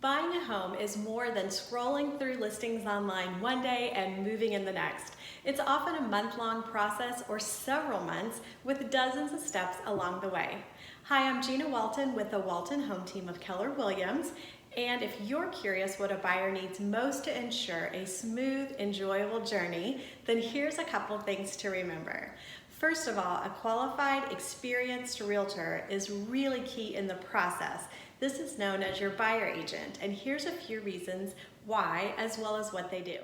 Buying a home is more than scrolling through listings online one day and moving in the next. It's often a month-long process or several months with dozens of steps along the way. Hi, I'm Gina Walton with the Walton Home Team of Keller Williams. And if you're curious what a buyer needs most to ensure a smooth, enjoyable journey, then here's a couple things to remember. First of all, a qualified, experienced realtor is really key in the process. This is known as your buyer agent, and here's a few reasons why, as well as what they do.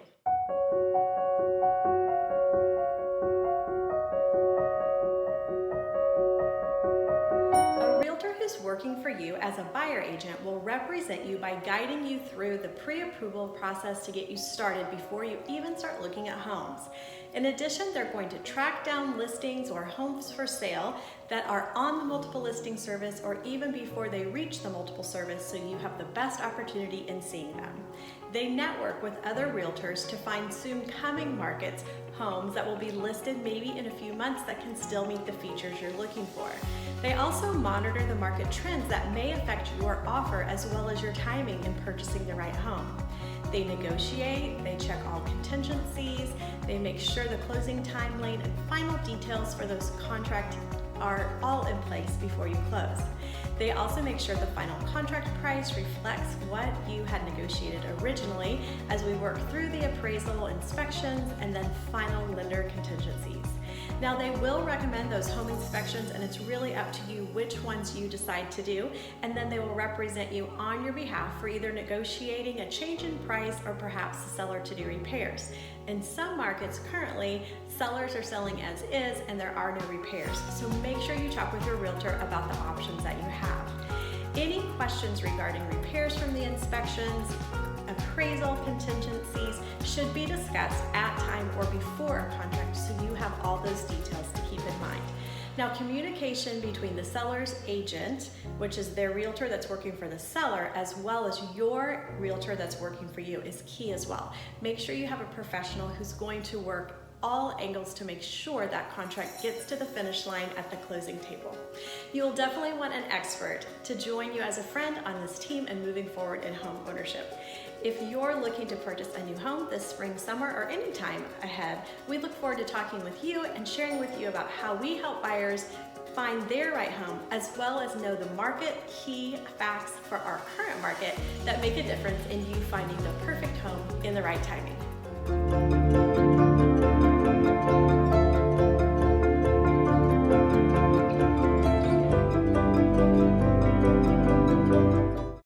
A realtor who's working for you as a buyer agent will represent you by guiding you through the pre-approval process to get you started before you even start looking at homes. In addition, they're going to track down listings or homes for sale that are on the multiple listing service or even before they reach the multiple service, so you have the best opportunity in seeing them. They network with other realtors to find soon coming markets, homes that will be listed maybe in a few months that can still meet the features you're looking for. They also monitor the market trends that may affect your offer as well as your timing in purchasing the right home. They negotiate, they check all contingencies, they make sure the closing timeline and final details for those contracts are all in place before you close. They also make sure the final contract price reflects what you had negotiated originally as we work through the appraisal, inspections, and then final lender contingencies. Now, they will recommend those home inspections, and it's really up to you which ones you decide to do, and then they will represent you on your behalf for either negotiating a change in price or perhaps the seller to do repairs. In some markets currently, sellers are selling as is and there are no repairs, so make sure you talk with your realtor about the options that you have. Any questions regarding repairs from the inspections, appraisal contingencies should be discussed at time or before a contract, so you have all those details to keep in mind. Now, communication between the seller's agent, which is their realtor that's working for the seller, as well as your realtor that's working for you, is key as well. Make sure you have a professional who's going to work all angles to make sure that contract gets to the finish line at the closing table. You'll definitely want an expert to join you as a friend on this team and moving forward in home ownership. If you're looking to purchase a new home this spring, summer, or any time ahead, we look forward to talking with you and sharing with you about how we help buyers find their right home, as well as know the market key facts for our current market that make a difference in you finding the perfect home in the right timing.